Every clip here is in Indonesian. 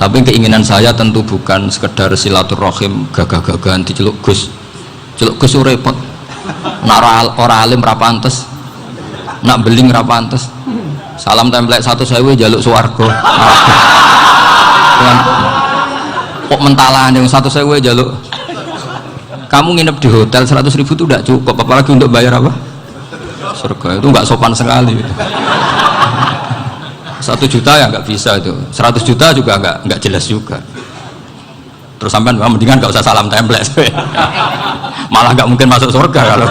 Tapi keinginan saya tentu bukan sekedar silaturahim gagah-gagahan diceluk Gus. Celuk Gus repot. Nak ora alim ra pantes. Nak beling ra pantes. Salam template 1.000 jaluk swarga. Kok mentalan yang 1.000 jaluk. Kamu nginep di hotel 100.000 itu tidak cukup, apalagi untuk bayar apa? Surga. Itu nggak sopan sekali. 1 juta ya nggak bisa itu. 100 juta juga nggak jelas juga. Terus sampean mendingan nggak usah salam template. Malah nggak mungkin masuk surga kalau.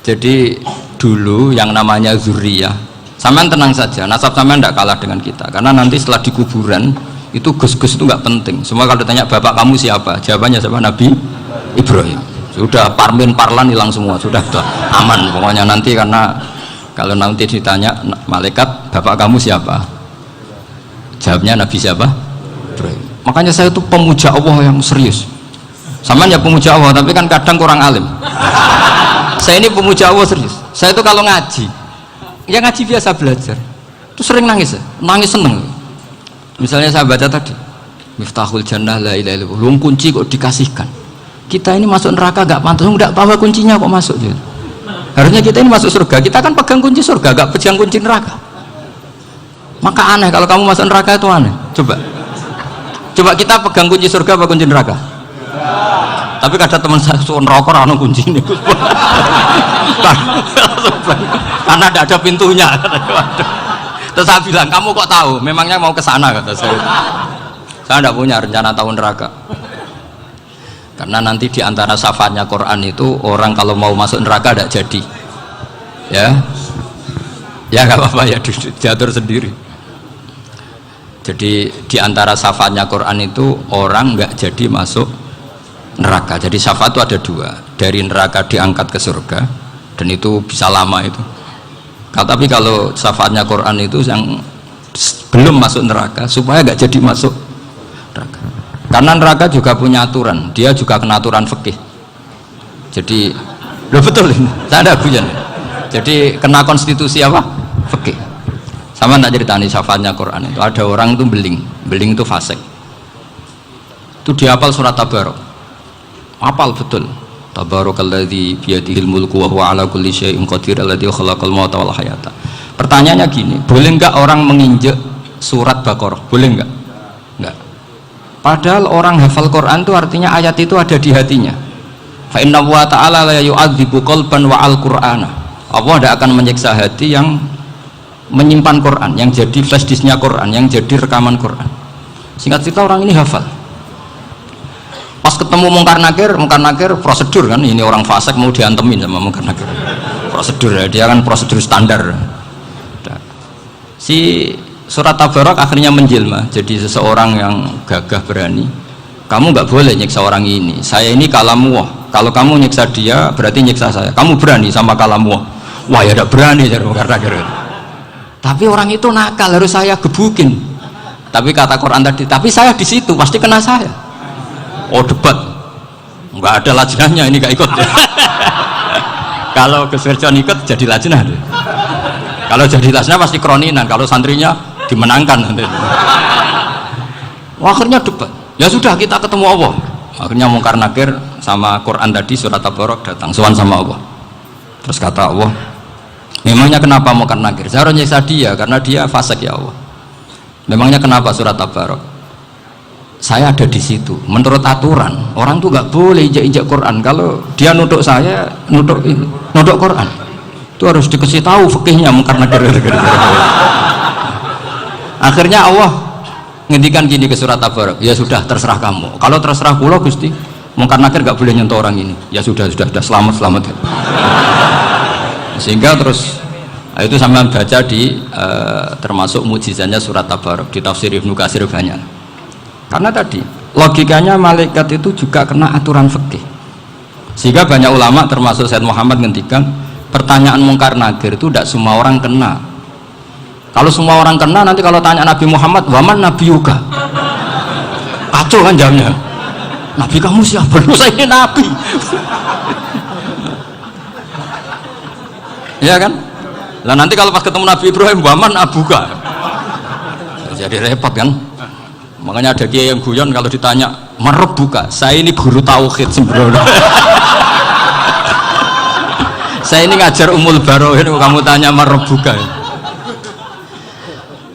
Jadi dulu yang namanya zuriyah, sampean tenang saja, nasab sampean tidak kalah dengan kita, karena nanti setelah di kuburan itu gus-gus itu nggak penting. Semua kalau ditanya bapak kamu siapa, jawabannya siapa? Nabi Ibrahim. Sudah parmin parlan hilang semua, sudah aman pokoknya nanti. Karena kalau nanti ditanya malaikat bapak kamu siapa, jawabnya Nabi siapa? Ibrahim. Makanya saya itu pemuja Allah yang serius. Sampean ya pemuja Allah, tapi kan kadang kurang alim. Saya ini pemuja Allah serius. Saya itu kalau ngaji, ya ngaji biasa belajar, itu sering nangis, nangis seneng. Misalnya saya baca tadi, Miftahul Jannah la ilaha illallah, belum kunci kok dikasihkan. Kita ini masuk neraka gak pantas, enggak bawa kuncinya kok masuk. Harusnya kita ini masuk surga, kita kan pegang kunci surga, gak pegang kunci neraka. Maka aneh kalau kamu masuk neraka itu aneh. Coba kita pegang kunci surga apa kunci neraka? Tapi kadang teman saya suka neraka ora ono kuncine. Karena tidak ada pintunya. Terus saya bilang, kamu kok tahu? Memangnya mau ke sana, kata saya. Saya tidak punya rencana tahu neraka. Karena nanti di antara syafaatnya Quran itu orang kalau mau masuk neraka tidak jadi. Ya nggak apa-apa ya, diatur sendiri. Jadi di antara syafaatnya Quran itu orang nggak jadi masuk neraka. Jadi syafaat itu ada 2, dari neraka diangkat ke surga, dan itu bisa lama itu. Tapi kalau syafaatnya Quran itu yang belum masuk neraka supaya nggak jadi masuk neraka. Karena neraka juga punya aturan, dia juga kena aturan fikih. Jadi betul ini, saya ada bujan. Jadi kena konstitusi apa? Fikih. Sama tak ceritani syafaatnya Quran itu ada orang itu beling itu fasik. Itu dihafal surat Tabarok. Hafal betul. Tabarakalladzi biyadihil mulku wa huwa ala kulli syai'in qadir alladzi khalaqal mauta wal hayata. Pertanyaannya gini, boleh enggak orang menginjek surat Baqarah? Boleh enggak? Enggak. Padahal orang hafal Quran itu artinya ayat itu ada di hatinya. Fa inna wa ta'ala la yu'adzibu qalban wa al-Qur'ana. Allah tidak akan menyiksa hati yang menyimpan Quran, yang jadi flash disknya Quran, yang jadi rekaman Quran. Singkat cerita orang ini hafal. Pas ketemu Mungkar Nakir prosedur kan, ini orang fasik mau diantemin sama Mungkar Nakir. Prosedur ya, dia kan prosedur standar. Si surat Tabarak akhirnya menjelma jadi seseorang yang gagah berani. Kamu nggak boleh nyiksa orang ini. Saya ini kalamullah. Kalau kamu nyiksa dia berarti nyiksa saya. Kamu berani sama kalamullah? Wah ya tidak berani jadi Mungkar Nakir. Tapi orang itu nakal, harus saya gebukin. Tapi kata Quran tadi, tapi saya di situ pasti kena saya. Oh debat, nggak ada lajnahnya ini nggak ikut. Kalau Gus-Wirjon ikut jadi lajnah. Kalau jadi lajnah pasti kroninan. Kalau santrinya dimenangkan nanti. Akhirnya debat. Ya sudah kita ketemu Allah. Akhirnya Mungkar Nakir sama Quran tadi surat Tabarak datang sowan sama Allah. Terus kata Allah, memangnya kenapa Mungkar Nakir? Saya harus nyiksa dia karena dia fasik ya Allah. Memangnya kenapa surat Tabarak? Saya ada di situ. Menurut aturan orang tuh nggak boleh injak Quran. Kalau dia nutuk saya, nutuk Quran, itu harus dikasih tahu fikihnya. Karena akhirnya Allah ngendikan gini ke surat Tabarak, ya sudah terserah kamu. Kalau terserah kula Gusti, Mungkar Nakir nggak boleh nyentuh orang ini. Ya sudah selamat. Sehingga terus itu sampai baca di termasuk mujizatnya surat Tabarak di tafsir Ibnu Katsir banyak. Karena tadi logikanya malaikat itu juga kena aturan fikih, sehingga banyak ulama termasuk Said Muhammad ngendikan pertanyaan Mungkar Nakir itu tidak semua orang kena. Kalau semua orang kena, nanti kalau tanya Nabi Muhammad, waman Nabi Yuga, kacau kan jamnya. Nabi kamu siapa? Saya ini Nabi. Ya kan? Lah nanti kalau pas ketemu Nabi Ibrahim, waman abuka. Jadi repot kan. Makanya ada kiai yang guyon kalau ditanya, "Merebuka, saya ini guru tauhid sembrono." Saya ini ngajar Umul Barohin, kamu tanya merebuka.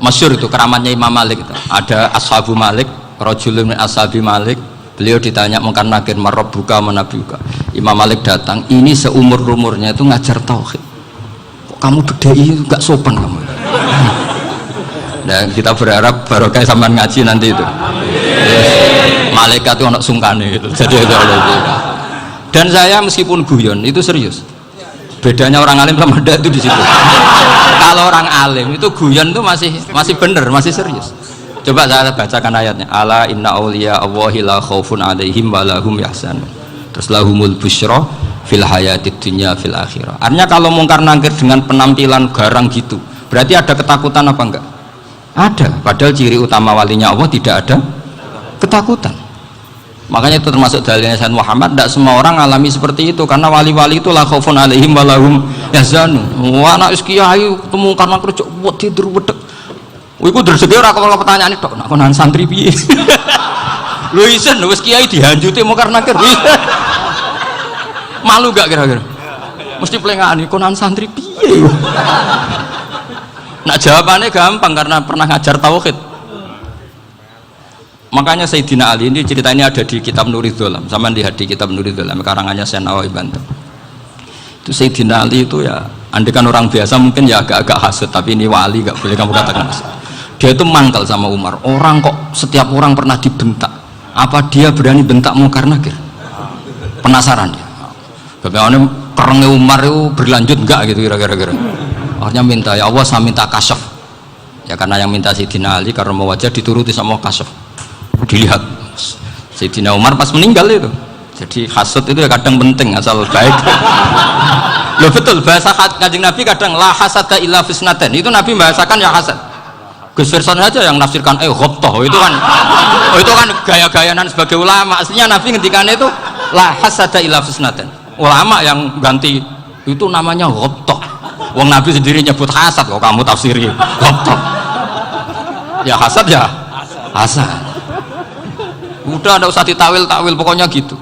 Masyhur itu keramatnya Imam Malik itu. Ada Ashabu Malik, rajulun min ashabi Malik. Beliau ditanya mungkar nakir merebuka menabiuka. Imam Malik datang, ini seumur-umurnya itu ngajar tauhid. Kok kamu bedai itu gak sopan kamu. Dan kita berharap barokah sampean ngaji nanti itu. Malaikat itu anak sungkane gitu. Jadi itu dan saya meskipun guyon itu serius. Bedanya orang alim sama ndak itu di situ. Kalau orang alim itu guyon itu masih bener, masih serius. Coba saya bacakan ayatnya. Ala inna auliya Allahi la khaufun alaihim wa lahum yahzanun. Terus lahumul busyra fil hayatid dunya fil akhirah. Artinya kalau mungkar nakir dengan penampilan garang gitu, berarti ada ketakutan apa enggak? Ada. Padahal ciri utama walinya Allah tidak ada ketakutan. Makanya itu termasuk dalilnya Sayyid Muhammad. Tidak semua orang alami seperti itu karena wali-wali itu la khaufun alaihim wa lahum yahzanun. Wah anak kiai temu karena kerja buat tidur wedek. Iku rezeki ora kok pertanyaan itu nak konan santri piye. Lho isen wis kiai dihanjuti mungkar nakir. Malu gak kira-kira? Mesti plengani konan santri piye. Nak jawabannya gampang karena pernah ngajar tauhid. Makanya Sayyidina Ali ini cerita ini ada di kitab Nurul Dholam. Sama lihat di kitab Nurul Dholam karangannya Syekh Nawawi Banten. Itu Sayyidina Ali itu ya, andekan orang biasa mungkin ya agak-agak hasut, tapi ini wali gak boleh kamu katakan hasut. Dia itu mangkal sama Umar. Orang kok setiap orang pernah dibentak. Apa dia berani bentak mungkar nakir? Penasaran dia. Bagaimana kerengnya Umar itu berlanjut enggak gitu kira-kira. Akhirnya minta, ya Allah saya minta kasyaf. Ya karena yang minta Sayyidina Ali karena mau wajah dituruti sama kasyaf. Dilihat Sayyidina Umar pas meninggal itu. Jadi hasud itu ya kadang penting asal baik. Loh betul bahasa Kanjeng Nabi kadang la hasada illa fisnaten. Itu Nabi membahasakan ya hasad. Gus Verson aja yang nafsirkan ghobtoh itu kan gaya-gayanan sebagai ulama. Aslinya Nabi ngendikannya itu la hasada illa fisnaten. Ulama yang ganti itu namanya ghobtoh. Wong Nabi sendiri nyebut hasad kok kamu tafsiri ghobtoh. Ya hasad ya hasad. Udah ada usah ditawil pokoknya gitu.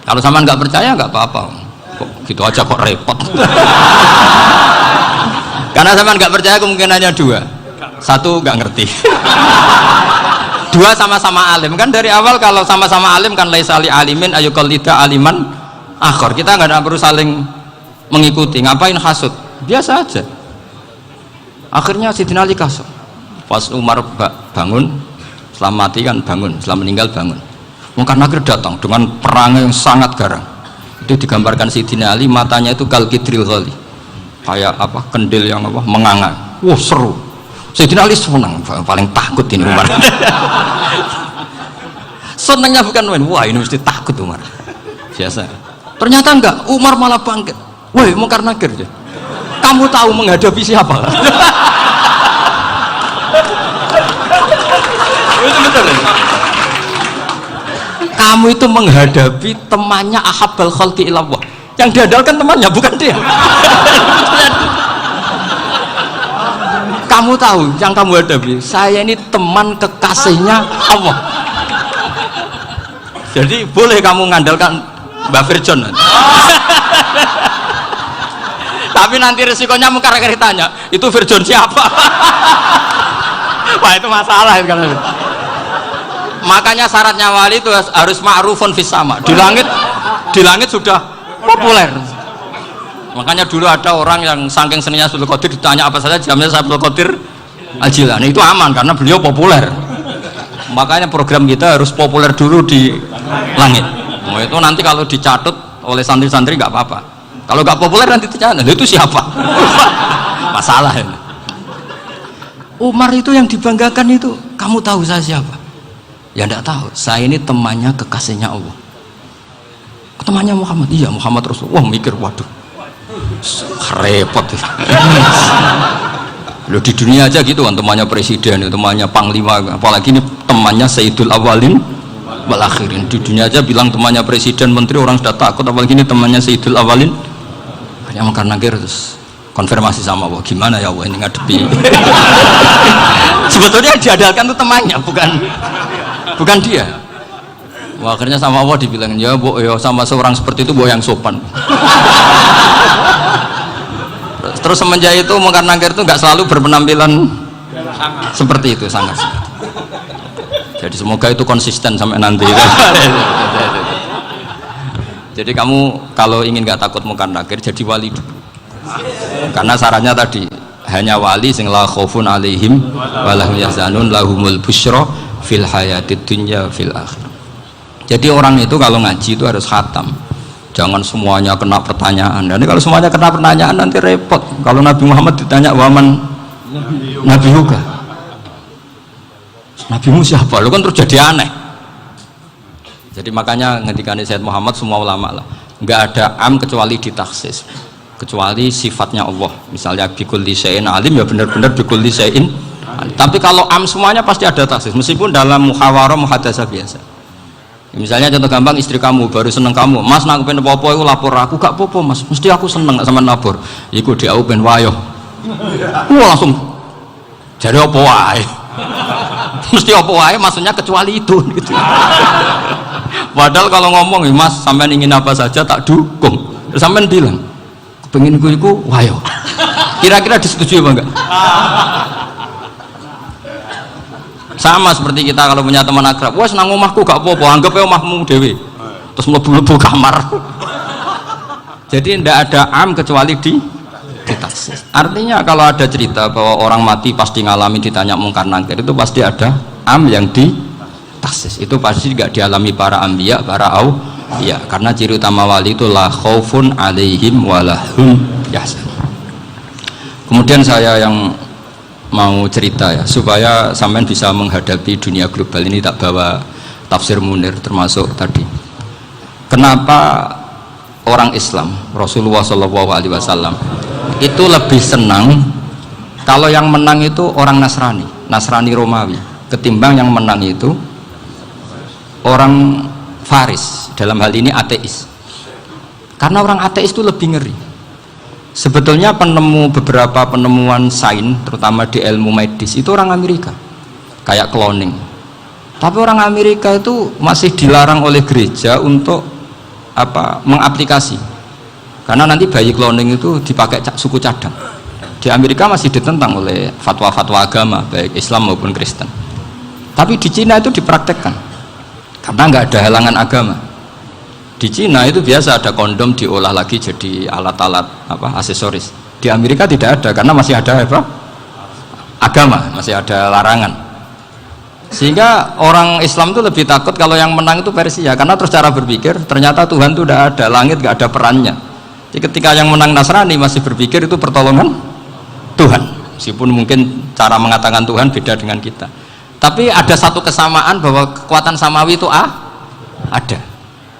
Kalau sama nggak percaya nggak apa-apa. Kok gitu aja kok repot. Karena sama nggak percaya kemungkinannya dua. Satu nggak ngerti. Dua sama-sama alim kan dari awal kalau sama-sama alim kan laisa li alimin ayuqallida aliman akhor. Kita nggak perlu saling mengikuti. Ngapain hasud? Biasa aja. Akhirnya Sayyidina Ali kasar. Pas Umar bangun, setelah mati kan bangun, setelah meninggal bangun. Mungkar nakir datang dengan perang yang sangat garang. Itu digambarkan Sayyidina Ali matanya itu kal kidril ghali. Kayak apa? Kendil yang apa? Menganga. Wah, seru. Sayyidina Ali senang, paling takut ini Umar. Senangnya bukan main, wah ini mesti takut Umar. Biasa. Ternyata enggak, Umar malah bangkit. Woi, mungkar nakir dia. Kamu tahu menghadapi siapa? Itu betul ya? Kamu itu menghadapi temannya ahabbal khalqi ilallah. Yang diandalkan temannya bukan dia. Kamu tahu yang kamu hadapi, saya ini teman kekasihnya Allah. Jadi boleh kamu mengandalkan Mbak Virjon. Tapi nanti resikonya mungkar nakir tanya, itu Virjon siapa? Wah itu masalah kan. Makanya syaratnya wali itu harus ma'rufun fis sama. Di langit sudah populer. Makanya dulu ada orang yang saking seninya Abdul Qadir ditanya apa saja jamnya Abdul Qadir Al-Jilani itu aman karena beliau populer. Makanya program kita harus populer dulu di langit. Nah, itu nanti kalau dicatut oleh santri-santri nggak apa-apa. Kalau nggak populer nanti dicatat itu siapa? Masalah ini. Umar itu yang dibanggakan itu, kamu tahu saya siapa? Ya enggak tahu. Saya ini temannya kekasihnya Allah. Temannya Muhammad. Iya Muhammad Rasul. Wah mikir waduh. Repot. Loh di dunia aja gitu kan temannya presiden, temannya panglima, apalagi ini temannya Sayyidul Awalin wal Akhirin. Di dunia aja bilang temannya presiden, menteri orang sudah takut, apalagi ini temannya Sayyidul Awalin. Hanya makan nakir terus konfirmasi sama Allah, gimana ya Allah ini ngadepi. Sebetulnya yang diandalkan itu temannya, bukan dia. Wah, akhirnya sama Allah dibilang, ya bu, ya sama seorang seperti itu bu yang sopan. Terus semenjak itu Mungkar Nakir itu nggak selalu berpenampilan seperti itu, sangat. Jadi semoga itu konsisten sampai nanti. Jadi kamu kalau ingin nggak takut Mungkar Nakir, jadi wali dulu. Karena syaratnya tadi hanya wali sing la khaufun alaihim walahum yahzanun lahumul busyra fil hayatid dunya fil akhirah. Jadi orang itu kalau ngaji itu harus khatam. Jangan semuanya kena pertanyaan. Dan kalau semuanya kena pertanyaan nanti repot. Kalau Nabi Muhammad ditanya waman Nabi Yuga, Nabimu siapa? Lu kan terus jadi aneh. Jadi makanya ngendikan Sayyid Muhammad semua ulama lah, nggak ada am kecuali ditaksis, kecuali sifatnya Allah. Misalnya bikulli syai'in alim, ya benar-benar bikulli syai'in. Tapi kalau am semuanya pasti ada taksis, meskipun dalam muhawarah muhadasah biasa. Misalnya contoh gampang, istri kamu baru seneng kamu, mas nak pengen apa-apa aku lapor aku, gak apa-apa mas, mesti aku seneng sama lapor. Iku dia aku pengen wayo. Langsung jadi apa wae. Mesti apa wae maksudnya kecuali itu gitu. Padahal kalau ngomong, mas sampean ingin apa saja tak dukung. Terus sampean bilang, pengen iku wayo. Kira-kira disetujui apa enggak? Sama seperti kita kalau punya teman akrab, wes nang omahku gak apa-apa, anggap aja omahmu dewe. Terus mlebu-mlebu kamar. Jadi tidak ada am kecuali ditaksis. Artinya kalau ada cerita bahwa orang mati pasti ngalami ditanya Mungkar Nakir, itu pasti ada am yang ditaksis. Itu pasti tidak dialami para anbiya, para auliya. Karena ciri utama wali itu la khaufun alaihim walahum yahzanun. Kemudian saya yang mau cerita ya, supaya sampean bisa menghadapi dunia global ini, tak bawa tafsir Munir termasuk tadi. Kenapa orang Islam, Rasulullah SAW itu lebih senang kalau yang menang itu orang Nasrani Romawi, ketimbang yang menang itu orang Faris, dalam hal ini ateis. Karena orang ateis itu lebih ngeri. Sebetulnya beberapa penemuan sains, terutama di ilmu medis, itu orang Amerika, kayak cloning. Tapi orang Amerika itu masih dilarang oleh gereja untuk mengaplikasi, karena nanti bayi cloning itu dipakai suku cadang. Di Amerika masih ditentang oleh fatwa-fatwa agama, baik Islam maupun Kristen. Tapi di Cina itu dipraktekkan, karena nggak ada halangan agama. Di Cina itu biasa ada kondom diolah lagi jadi alat-alat aksesoris. Di Amerika tidak ada, karena masih ada agama, masih ada larangan. Sehingga orang Islam itu lebih takut kalau yang menang itu Persia, karena terus cara berpikir ternyata Tuhan itu tidak ada, langit nggak ada perannya. Jadi ketika yang menang Nasrani masih berpikir itu pertolongan Tuhan, meskipun mungkin cara mengatakan Tuhan beda dengan kita. Tapi ada satu kesamaan bahwa kekuatan samawi itu ada.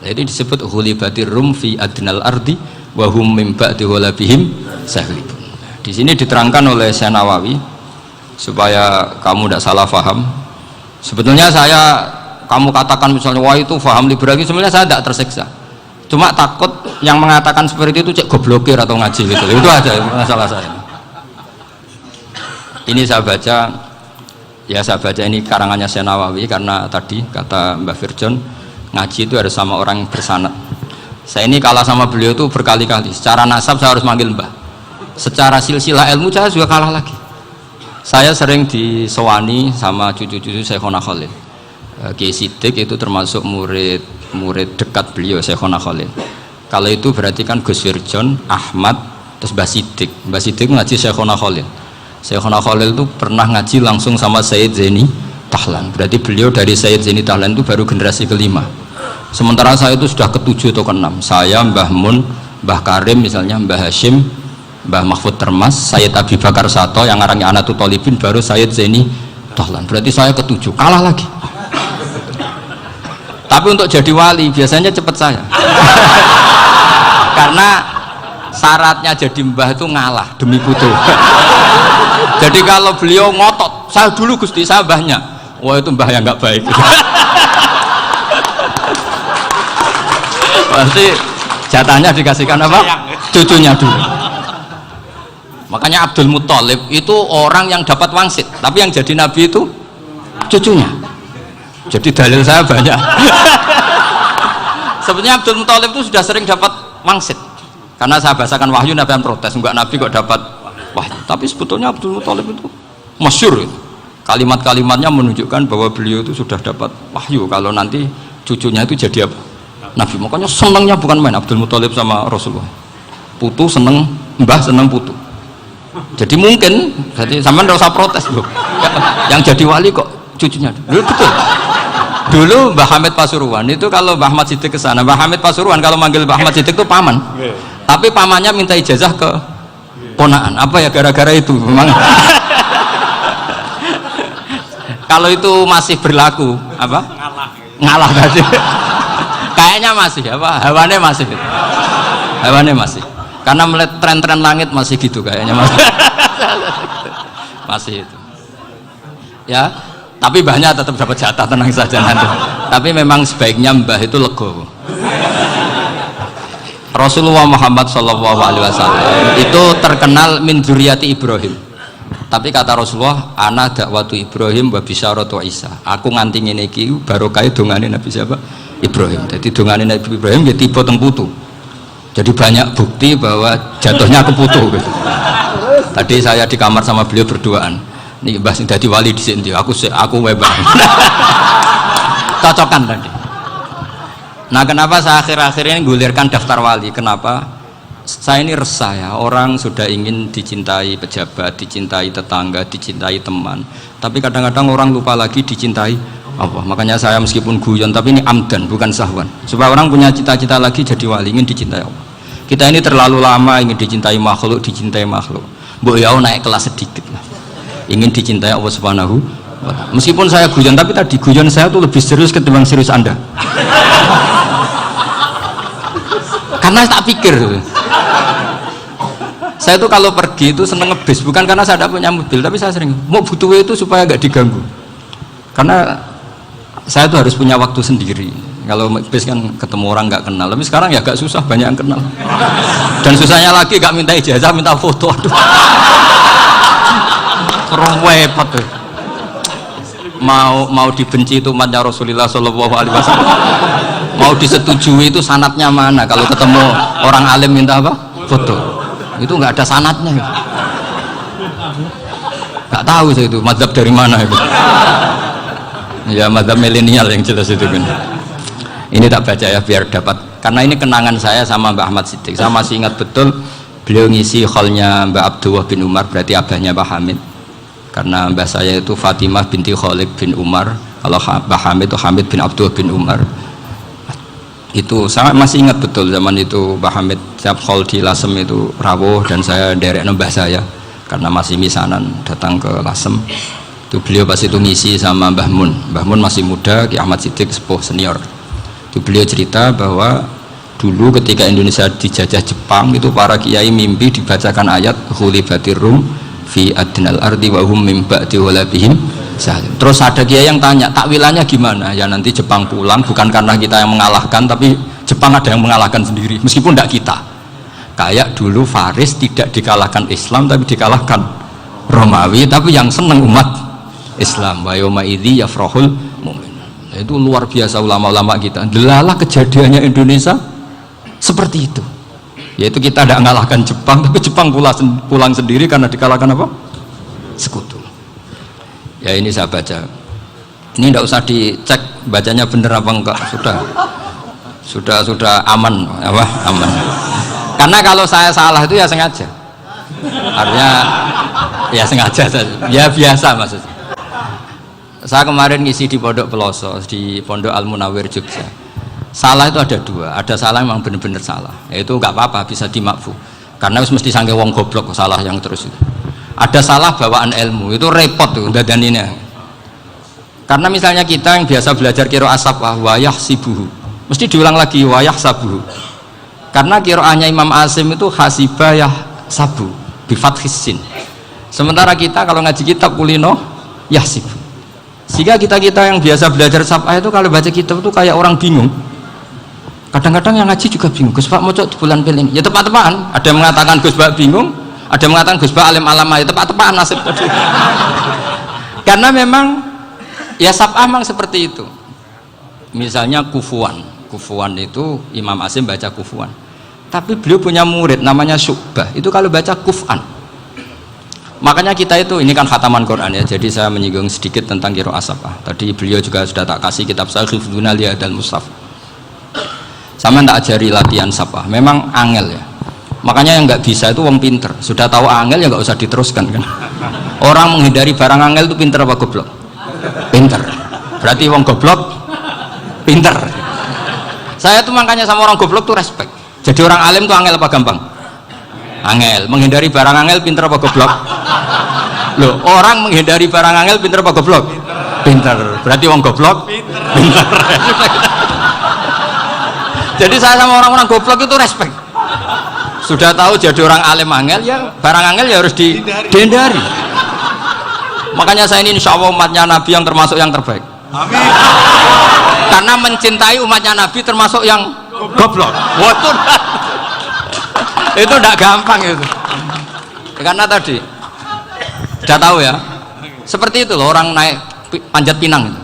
Jadi disebut ghulibatir rum fi adnal ardi wa hum min ba'di ghalabihim sahlibun. Di sini diterangkan oleh Syekh Nawawi supaya kamu tidak salah paham. Sebetulnya kamu katakan misalnya wah itu paham liberal, sebenarnya saya tidak tersiksa. Cuma takut yang mengatakan seperti itu cek goblokir atau ngaji gitu. Itu aja masalah saya. Ini saya baca ini karangannya Syekh Nawawi, karena tadi kata Mbak Firjon, ngaji itu harus sama orang yang bersanad. Saya ini kalah sama beliau itu berkali-kali. Secara nasab saya harus manggil Mbah. Secara silsilah ilmu saya juga kalah lagi. Saya sering disewani sama cucu-cucu Syekhona Khalil. Kiai Siddiq itu termasuk murid dekat beliau, Syekhona Khalil. Kalau itu berarti kan Gus Firjon, Ahmad, terus Mbah Siddiq. Mbah Siddiq ngaji Syekhona Khalil. Syekhona Khalil itu pernah ngaji langsung sama Sayyid Zaini Tahlan. Berarti beliau dari Sayyid Zaini Tahlan itu baru generasi kelima. Sementara saya itu sudah ke-7 atau ke-6. Saya, Mbah Mun, Mbah Karim misalnya, Mbah Hashim, Mbah Mahfud Termas, Sayyid Abi Bakar Sato yang arangnya Anatul Tolibin, baru Sayyid Zaini Tahlan. Berarti saya ke-7, kalah lagi. Tapi untuk jadi wali biasanya cepat saya. Karena syaratnya jadi mbah itu ngalah demi putu. Jadi kalau beliau ngotot, saya dulu Gusti, saya mbahnya, wah itu mbah yang nggak baik. Pasti jatahnya dikasihkan apa? Cucunya dulu. Makanya Abdul Muthalib itu orang yang dapat wangsit, tapi yang jadi nabi itu cucunya. Jadi dalil saya banyak. Sebenarnya Abdul Muthalib itu sudah sering dapat wangsit. Karena saya bahasakan wahyu, nabi yang protes, enggak nabi kok dapat wahyu. Tapi sebetulnya Abdul Muthalib itu masyhur. Kalimat-kalimatnya menunjukkan bahwa beliau itu sudah dapat wahyu kalau nanti cucunya itu jadi apa? Nabi. Makanya senangnya bukan main Abdul Muthalib sama Rasulullah. Putu seneng, mbah seneng putu. Jadi mungkin, jadi sampean enggak usah protes loh. Yang jadi wali kok cucunya. Dulu betul. Dulu Mbah Hamid Pasuruan itu kalau Mbah Ahmad Siddiq ke sana, Mbah Hamid Pasuruan kalau manggil Mbah Ahmad Siddiq itu paman. Tapi pamannya minta ijazah ke ponaan. Apa ya gara-gara itu memang. Kalau itu masih berlaku apa? Ngalah tadi. Kayaknya masih apa? Hawane masih. Hawane masih. Karena melihat tren-tren langit masih gitu kayaknya masih. Masih itu. Ya, tapi mbahnya tetap dapat jatah, tenang saja nanti. Tapi memang sebaiknya mbah itu legowo. Rasulullah Muhammad SAW itu terkenal min dzurriyyati Ibrahim. Tapi kata Rasulullah, ana dakwatu Ibrahim wa bisyaratu Isa. Aku nganti ngene iki barokah dongane Nabi siapa? Ibrahim. Jadi dongane Nabi Ibrahim ya tiba teng putu. Jadi banyak bukti bahwa jatuhnya ke putu gitu. Tadi saya di kamar sama beliau berduaan. Nih Mbah sing dadi wali di sini, aku webang. Cocokan tadi. Nah, kenapa saya akhir-akhir ini gulirkan daftar wali? Kenapa? Saya ini resah ya, orang sudah ingin dicintai pejabat, dicintai tetangga, dicintai teman. Tapi kadang-kadang orang lupa lagi dicintai Allah. Makanya saya meskipun guyon, tapi ini amdan, bukan sahwan. Supaya orang punya cita-cita lagi jadi wali, ingin dicintai Allah. Kita ini terlalu lama ingin dicintai makhluk, Mbok ya naik kelas sedikit lah. Ingin dicintai Allah Subhanahu wa Ta'ala. Meskipun saya guyon, tapi tadi guyon saya tuh lebih serius ketimbang serius Anda. Karena tak pikir saya tuh kalau pergi itu seneng ngebis, bukan karena saya tidak punya mobil, tapi saya sering mau butuh itu supaya nggak diganggu. Karena saya tuh harus punya waktu sendiri. Kalau bis kan ketemu orang nggak kenal, tapi sekarang ya agak susah, banyak yang kenal. Dan susahnya lagi nggak minta ijazah, minta foto. Aduh, repot tuh. Mau dibenci itu umatnya Rasulullah Shallallahu Alaihi Wasallam. Mau disetujui itu sanatnya mana? Kalau ketemu orang alim minta apa? Foto. Itu nggak ada sanatnya. Nggak tahu saya itu mazhab dari mana itu. Ya mazhab milenial yang jelas itu kan. Ini tak baca ya biar dapat, karena ini kenangan saya sama Mbah Ahmad Siddiq. Saya masih ingat betul beliau ngisi kholnya Mbah Abdullah bin Umar, berarti abahnya Mbah Hamid. Karena mbah saya itu Fatimah binti Khalid bin Umar, kalau Mbah Hamid itu Hamid bin Abdullah bin Umar. Itu saya masih ingat betul zaman itu Mbah Hamid setiap khol di Lasem itu rawuh, dan saya derek mbah saya karena masih misanan datang ke Lasem. Itu beliau pas itu ngisi sama Mbah Mun. Mbah Mun masih muda, Ki Ahmad Siddiq sepuh senior. Itu beliau cerita bahwa dulu ketika Indonesia dijajah Jepang itu para kiai mimpi dibacakan ayat Khulifatir Rum fi adnal ardi wa hum min ba'di walabihim. Terus ada kiai yang tanya, takwilannya gimana? Ya nanti Jepang pulang bukan karena kita yang mengalahkan, tapi Jepang ada yang mengalahkan sendiri, meskipun tidak kita. Kayak dulu Faris tidak dikalahkan Islam tapi dikalahkan Romawi, tapi yang senang umat Islam. Wa yauma idzi yafrahul mu'min. Itu luar biasa ulama-ulama kita. Delalah kejadiannya Indonesia seperti itu. Yaitu kita tidak mengalahkan Jepang, tapi Jepang pulang sendiri karena dikalahkan apa? Sekutu. Ya ini saya baca. Ini tidak usah dicek bacanya bener apa enggak, sudah aman, apa? Aman. Karena kalau saya salah itu ya sengaja. Artinya ya sengaja saja. Ya biasa maksudnya. Saya kemarin ngisi di Pondok Peloso, di Pondok Al Munawir Jogja. Salah itu ada dua, ada salah memang benar-benar salah, yaitu nggak apa-apa, bisa dimakfu. Karena mesti sange wong goblok salah yang terus itu. Ada salah bawaan ilmu, itu repot tuh dadaninya. Karena misalnya kita yang biasa belajar qiraah safah wayah sibuhu, mesti diulang lagi wayah sabuhu. Karena qiraahnya Imam Asim itu hasibah yah sabu bi fathis sin. Sementara kita kalau ngaji kitab kulino yah sibuhu. Sehingga kita yang biasa belajar safah itu kalau baca kitab itu kayak orang bingung. Kadang-kadang yang ngaji juga bingung. Gus Pak mau cok di bulan pilih, ya tepat-tepatan. Ada yang mengatakan Gus Pak bingung, Ada yang mengatakan Gus Ba alim alama itu tepat-tepat nasib tadi. Karena memang ya sab'ah memang seperti itu. Misalnya kufuan itu Imam Asim baca kufuan. Tapi beliau punya murid namanya Syu'bah. Itu kalau baca kuf'an. Makanya kita itu, ini kan khataman Quran ya. Jadi saya menyinggung sedikit tentang qiraah sab'ah. Tadi beliau juga sudah tak kasih kitab saya Hifdzuna li Hadal Mushaf. Sama tak ajari latihan sab'ah. Memang angel ya. Makanya yang nggak bisa itu wong pinter. Sudah tahu angel ya nggak usah diteruskan kan. Orang menghindari barang angel itu pinter apa goblok? Pinter. Berarti wong goblok pinter. Saya tuh makanya sama orang goblok tuh respect. Jadi orang alim tuh angel apa gampang? Angel. Menghindari barang angel pinter apa goblok? Loh, orang menghindari barang angel pinter apa goblok? Pinter. Berarti wong goblok pinter. Jadi saya sama orang-orang goblok itu respect. Sudah tahu jadi orang alim angel ya barang angel ya harus dihindari. Makanya saya ini insya Allah umatnya Nabi yang termasuk yang terbaik. Amin. Karena mencintai umatnya Nabi termasuk yang goblok. Waduh, itu tidak gampang itu. Karena tadi sudah tahu ya, seperti itu loh orang naik panjat pinang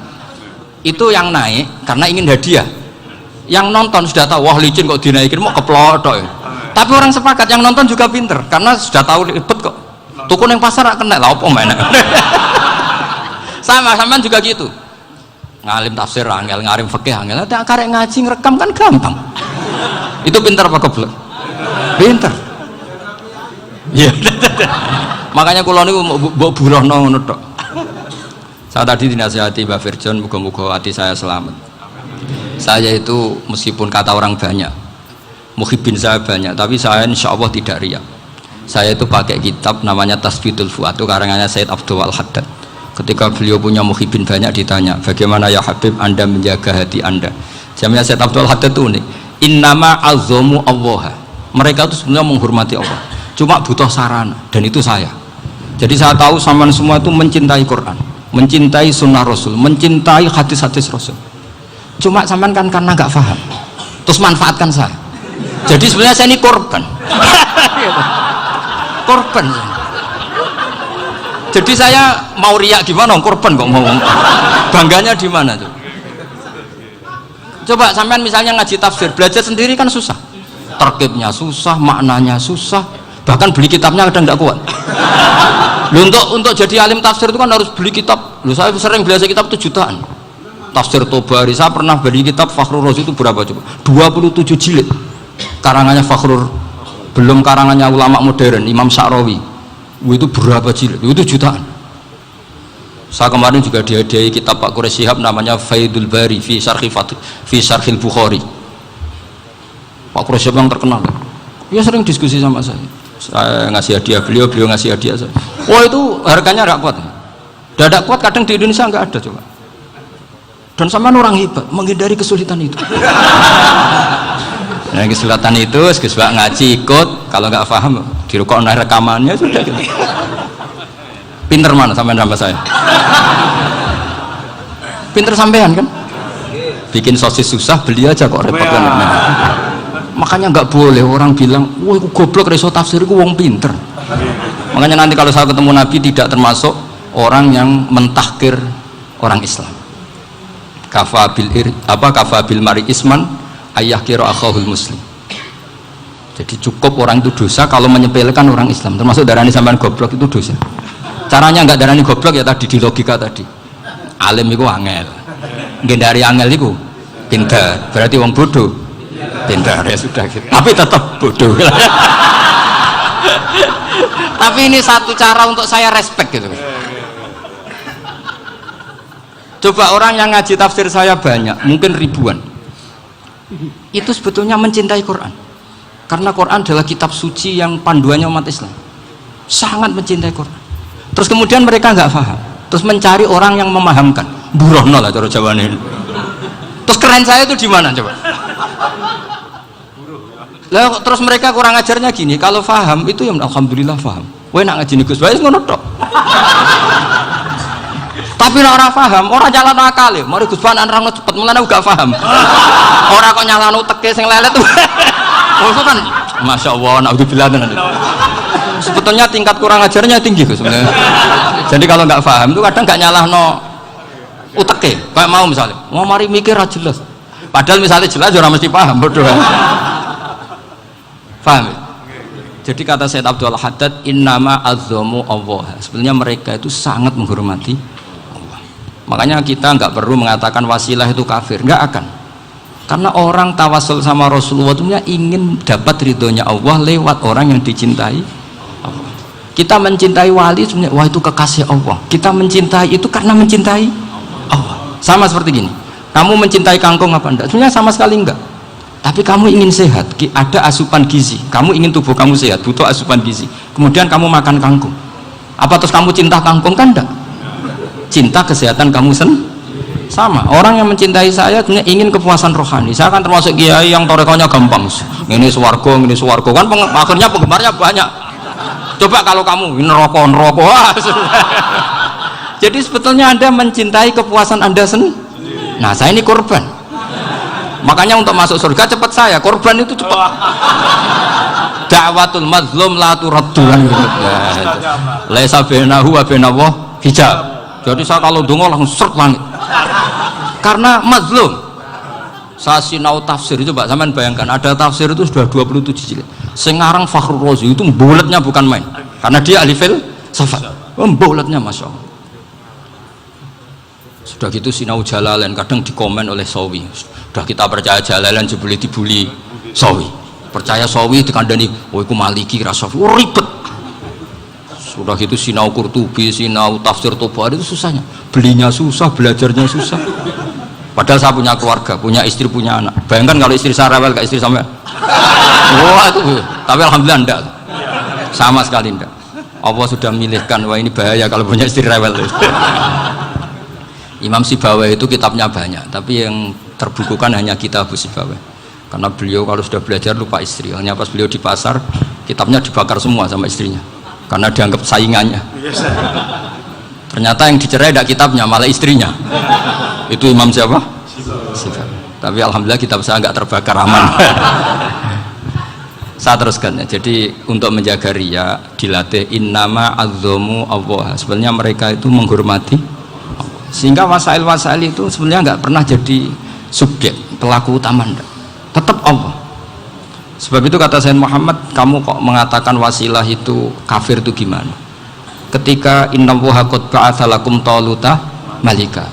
itu yang naik karena ingin hadiah. Yang nonton sudah tahu wah licin kok dinaikin mau keplotok ya. Tapi orang sepakat yang nonton juga pinter karena sudah tahu ribet kok. Tukun yang pasar kena lah apa mana. Sama juga gitu. Ngalim tafsir angel, ngalim fikih angel, tak karek ngaji ngerekam kan gampang. Itu pinter apa goblok? Pinter. Iya. Makanya kula niku mbok burohno ngono tok. Saya tadi dinasihati Mbak Firjon, muga-muga hati saya selamat. Saya itu meskipun kata orang banyak, muhibbin saya banyak, tapi saya insya Allah tidak riya. Saya itu pakai kitab namanya Tasbitul Fuad, itu karangannya Said Abdul Al-Haddad. Ketika beliau punya muhibbin banyak ditanya, bagaimana ya Habib Anda menjaga hati Anda? Jamnya Said Abdul Haddad itu unik. Innama azzamu Allah. Mereka itu sebenarnya menghormati Allah. Cuma butuh sarana, dan itu saya. Jadi saya tahu sampean semua itu mencintai Quran, mencintai sunnah Rasul, mencintai hadis-hadis Rasul. Cuma sampean kan karena nggak paham, terus manfaatkan saya. Jadi sebenarnya saya ini korban. Korban. Jadi saya mau riak gimana? Korban kok mau bangganya di mana tuh? Coba sampean misalnya ngaji tafsir, belajar sendiri kan susah, terkibnya susah, maknanya susah, bahkan beli kitabnya kadang nggak kuat. Loh, untuk jadi alim tafsir itu kan harus beli kitab. Loh, saya sering belajar kitab itu jutaan. Tafsir Tobari, saya pernah beli kitab Fakhrur Razi itu berapa coba? 27 jilid. Karangannya Fakhrur, belum karangannya ulama modern Imam Sya'rawi. Itu berapa jilid? Itu jutaan. Saya kemarin juga dihadiahi kitab Pak Quraish Shihab namanya Faidul Bari fi Syarhil Bukhari. Pak Quraish Shihab yang terkenal. Dia sering diskusi sama saya. Saya ngasih hadiah beliau ngasih hadiah saya. Wah, itu harganya nggak kuat. Dadak kuat kadang di Indonesia nggak ada coba. Dan sama orang hebat menghindari kesulitan itu. Nah, kesulitan itu sebab ngaji ikut, kalau nggak paham dirukok naik rekamannya sudah gitu. Pinter mana sampean sama saya? Pinter sampean kan? Bikin sosis susah, beli aja kok repot kan. Makanya nggak boleh orang bilang, wah aku goblok reso tafsir aku wong pinter. Makanya nanti kalau saya ketemu Nabi tidak termasuk orang yang mentahkir orang Islam. Kafabil mari isman ayah kira akhahul muslim. Jadi cukup orang itu dosa kalau menyepelekan orang Islam, termasuk darani sampean goblok itu dosa. Caranya nggak darani goblok ya tadi di logika tadi. Alim itu angel, gendari angel itu pinter, berarti wong bodoh pinter ya sudah gitu. Tapi tetap bodoh. Tapi ini satu cara untuk saya respect gitu. Coba orang yang ngaji tafsir saya banyak, mungkin ribuan. Itu sebetulnya mencintai Quran. Karena Quran adalah kitab suci yang panduannya umat Islam. Sangat mencintai Quran. Terus kemudian mereka nggak paham. Terus mencari orang yang memahamkan. Burohno lah cara jawabannya. Terus keren saya itu di mana coba? Lah terus mereka kurang ajarnya gini, kalau paham itu ya alhamdulillah paham. Kowe nak ngaji Gus Bae ngono tok. Tapi nek ora paham, ora nyalano akal ya. Mari Gus Bae nerangno cepet, mulane gak paham. Ora kok nyalano teke sing lelet. Oh itu kan Masya Allah, naudzubillah tenan. sebetulnya tingkat kurang ajarnya tinggi kok sebenarnya. Jadi kalau nggak paham itu kadang nggak nyalahno uteke, kayak mau misalnya mau mari mikir aja jelas, padahal misalnya jelas orang mesti paham, bodoh. Paham ya? Jadi kata Sayyid Abdul Haddad, innama azzamu Allah, sebenarnya mereka itu sangat menghormati Allah. Makanya kita nggak perlu mengatakan wasilah itu kafir, nggak akan, karena orang tawasul sama Rasulullah itu ingin dapat ridhonya Allah lewat orang yang dicintai Allah. Kita mencintai wali sebenarnya, wah itu kekasih Allah, kita mencintai itu karena mencintai Allah. Sama seperti gini, kamu mencintai kangkung apa enggak? Sebenarnya sama sekali enggak, tapi kamu ingin sehat, ada asupan gizi, kamu ingin tubuh kamu sehat, butuh asupan gizi, kemudian kamu makan kangkung, apa terus kamu cinta kangkung? Kan enggak, cinta kesehatan kamu sama. Orang yang mencintai saya sebenarnya ingin kepuasan rohani. Saya kan termasuk kiai yang torekonya gampang, ini swargo kan akhirnya penggemarnya banyak. Coba kalau kamu ini rokok wah. Jadi sebetulnya Anda mencintai kepuasan Anda sendiri. Nah, saya ini korban. Makanya untuk masuk surga cepat saya, korban itu cepat. Da'watul mazlum la turaddu. Laisa bainahu wa bainallah hijab. Jadi saya kalau dongo langsung seret langit. Karena mazlum. Saya sinau tafsir itu, Pak, sampean bayangkan ada tafsir itu sudah 27 jilid. Sengarang Fakhrul Razi itu bulatnya bukan main. Karena dia ahli filsafat. Bulatnya Masya Allah. Sudah gitu sinau Jalalain kadang dikomen oleh Sawi. Sudah kita percaya Jalalain jebule dibuli Sawi. Percaya Sawi dikandani, "Oh iku Maliki ra Sawi." Oh, ribet. Sudah gitu sinau Qurtubi, sinau tafsir Tabari itu susahnya. Belinya susah, belajarnya susah. Padahal saya punya keluarga, punya istri, punya anak. Bayangkan kalau istri saya rewel kayak istri sampai. Wah itu. Tapi alhamdulillah enggak. Sama sekali enggak. Allah sudah milihkan, wah ini bahaya kalau punya istri rewel. Imam Sibawai itu kitabnya banyak, tapi yang terbukukan hanya kitab Sibawai. Karena beliau kalau sudah belajar lupa istri. Hanya pas beliau di pasar, kitabnya dibakar semua sama istrinya. Karena dianggap saingannya. Ternyata yang dicerai tidak kitabnya, malah istrinya. Itu Imam siapa? Sibawai. Tapi alhamdulillah kitab saya nggak terbakar, aman. Saya teruskan ya. Jadi untuk menjaga riya dilatih innama azzamu Allah. Sebenarnya mereka itu menghormati, sehingga wasail itu sebenarnya nggak pernah jadi subjek pelaku utama, tetap Allah. Sebab itu kata Sayyid Muhammad, kamu kok mengatakan wasilah itu kafir itu gimana? Ketika innallaha qad ba'atsa lakum taluta malika.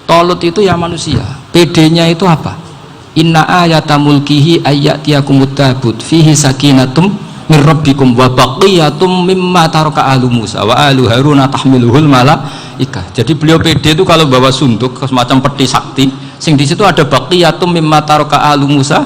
Talut itu ya manusia, PD-nya itu apa? Inna ayata mulkihi ayyatiyakumut tabut fihi sakinatum min rabbikum wa baqiyatum mimma taraka ahlu Musa wa ahlu Haruna tahmiluhul malaikah. Jadi beliau PD itu kalau bawa sunduk semacam peti sakti, sing di situ ada baqiyatum mimma taraka ahlu Musa